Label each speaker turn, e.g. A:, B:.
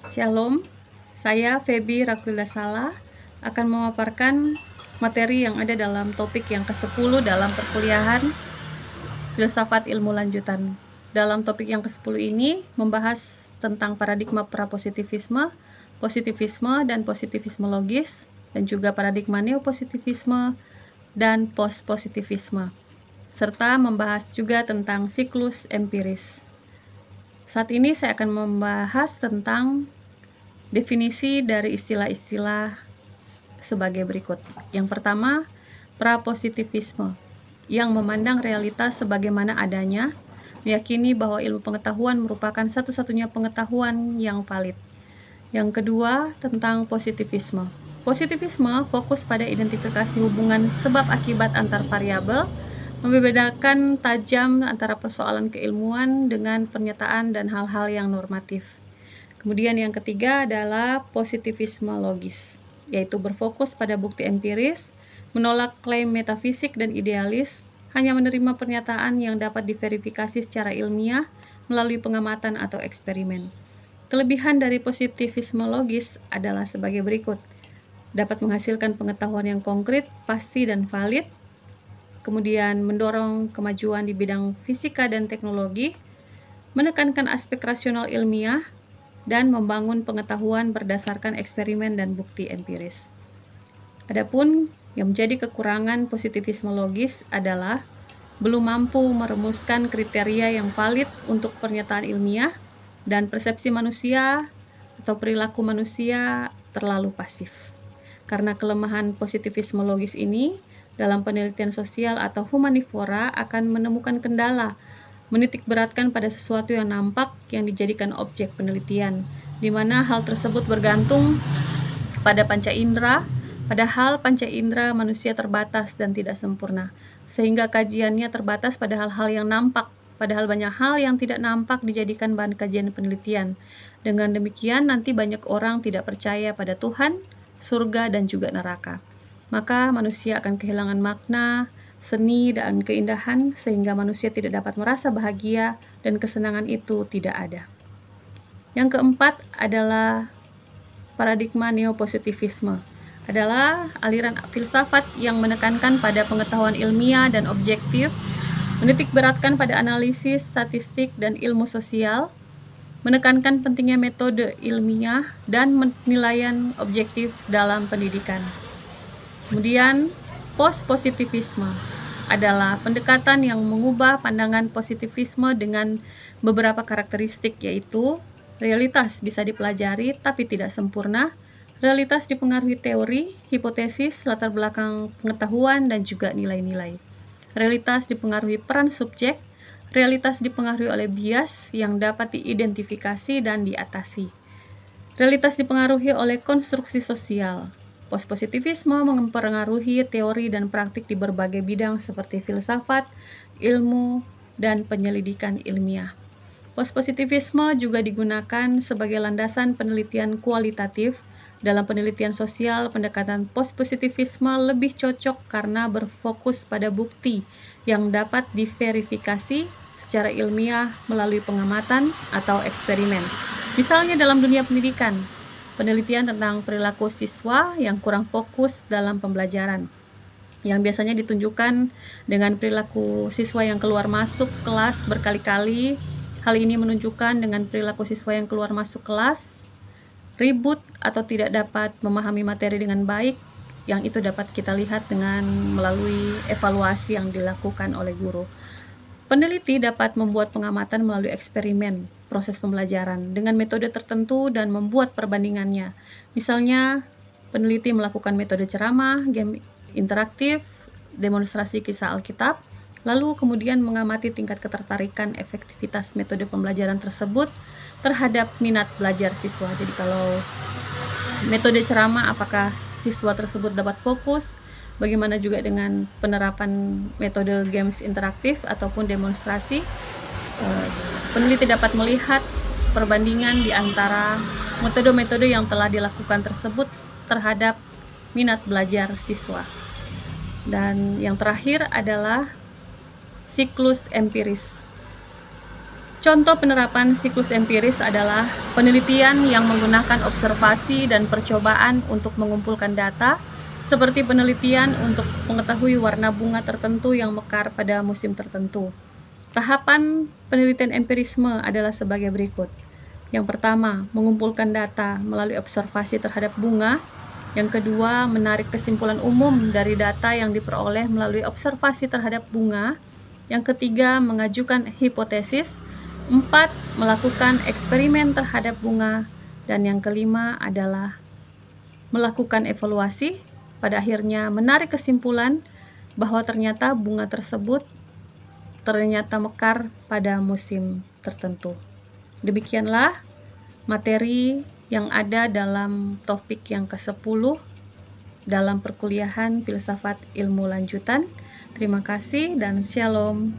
A: Shalom, saya Feby Rakulasala akan memaparkan materi yang ada dalam topik yang ke-10 dalam perkuliahan Filsafat Ilmu Lanjutan. Dalam topik yang ke-10 ini membahas tentang paradigma prapositivisme, positivisme dan positivisme logis, dan juga paradigma neopositivisme dan postpositivisme, serta membahas juga tentang siklus empiris. Saat ini saya akan membahas tentang definisi dari istilah-istilah sebagai berikut. Yang pertama, prapositivisme, yang memandang realitas sebagaimana adanya, meyakini bahwa ilmu pengetahuan merupakan satu-satunya pengetahuan yang valid. Yang kedua, tentang positivisme. Positivisme fokus pada identifikasi hubungan sebab akibat antar variabel, membedakan tajam antara persoalan keilmuan dengan pernyataan dan hal-hal yang normatif. Kemudian yang ketiga adalah positivisme logis, yaitu berfokus pada bukti empiris, menolak klaim metafisik dan idealis, hanya menerima pernyataan yang dapat diverifikasi secara ilmiah melalui pengamatan atau eksperimen. Kelebihan dari positivisme logis adalah sebagai berikut: dapat menghasilkan pengetahuan yang konkret, pasti dan valid, kemudian mendorong kemajuan di bidang fisika dan teknologi, menekankan aspek rasional ilmiah, dan membangun pengetahuan berdasarkan eksperimen dan bukti empiris. Adapun yang menjadi kekurangan positivisme logis adalah belum mampu merumuskan kriteria yang valid untuk pernyataan ilmiah, dan persepsi manusia atau perilaku manusia terlalu pasif. Karena kelemahan positivisme logis ini, dalam penelitian sosial atau humanivora akan menemukan kendala menitik beratkan pada sesuatu yang nampak yang dijadikan objek penelitian, di mana hal tersebut bergantung pada panca indera, padahal panca indera manusia terbatas dan tidak sempurna, sehingga kajiannya terbatas pada hal-hal yang nampak, padahal banyak hal yang tidak nampak dijadikan bahan kajian penelitian. Dengan demikian nanti banyak orang tidak percaya pada Tuhan, surga dan juga neraka. Maka manusia akan kehilangan makna, seni dan keindahan, sehingga manusia tidak dapat merasa bahagia dan kesenangan itu tidak ada. Yang keempat adalah paradigma neopositivisme, adalah aliran filsafat yang menekankan pada pengetahuan ilmiah dan objektif, menitik beratkan pada analisis, statistik, dan ilmu sosial, menekankan pentingnya metode ilmiah dan penilaian objektif dalam pendidikan. Kemudian postpositivisme adalah pendekatan yang mengubah pandangan positivisme dengan beberapa karakteristik, yaitu realitas bisa dipelajari tapi tidak sempurna, realitas dipengaruhi teori, hipotesis, latar belakang pengetahuan, dan juga nilai-nilai. Realitas dipengaruhi peran subjek, realitas dipengaruhi oleh bias yang dapat diidentifikasi dan diatasi. Realitas dipengaruhi oleh konstruksi sosial. Postpositivisme mempengaruhi teori dan praktik di berbagai bidang seperti filsafat, ilmu, dan penyelidikan ilmiah. Postpositivisme juga digunakan sebagai landasan penelitian kualitatif. Dalam penelitian sosial, pendekatan postpositivisme lebih cocok karena berfokus pada bukti yang dapat diverifikasi secara ilmiah melalui pengamatan atau eksperimen. Misalnya dalam dunia pendidikan, penelitian tentang perilaku siswa yang kurang fokus dalam pembelajaran, yang biasanya ditunjukkan dengan perilaku siswa yang keluar masuk kelas berkali-kali. Hal ini menunjukkan dengan perilaku siswa yang keluar masuk kelas, ribut atau tidak dapat memahami materi dengan baik, yang itu dapat kita lihat dengan melalui evaluasi yang dilakukan oleh guru. Peneliti dapat membuat pengamatan melalui eksperimen proses pembelajaran dengan metode tertentu dan membuat perbandingannya. Misalnya, peneliti melakukan metode ceramah, game interaktif, demonstrasi kisah Alkitab, lalu kemudian mengamati tingkat ketertarikan efektivitas metode pembelajaran tersebut terhadap minat belajar siswa. Jadi kalau metode ceramah, apakah siswa tersebut dapat fokus? Bagaimana juga dengan penerapan metode games interaktif ataupun demonstrasi? Peneliti dapat melihat perbandingan di antara metode-metode yang telah dilakukan tersebut terhadap minat belajar siswa. Dan yang terakhir adalah siklus empiris. Contoh penerapan siklus empiris adalah penelitian yang menggunakan observasi dan percobaan untuk mengumpulkan data, seperti penelitian untuk mengetahui warna bunga tertentu yang mekar pada musim tertentu. Tahapan penelitian empirisme adalah sebagai berikut. Yang pertama, mengumpulkan data melalui observasi terhadap bunga. Yang kedua, menarik kesimpulan umum dari data yang diperoleh melalui observasi terhadap bunga. Yang ketiga, mengajukan hipotesis. 4. Melakukan eksperimen terhadap bunga. Dan yang kelima adalah melakukan evaluasi. Pada akhirnya menarik kesimpulan bahwa ternyata bunga tersebut ternyata mekar pada musim tertentu. Demikianlah materi yang ada dalam topik yang ke-10 dalam perkuliahan Filsafat Ilmu Lanjutan. Terima kasih dan shalom.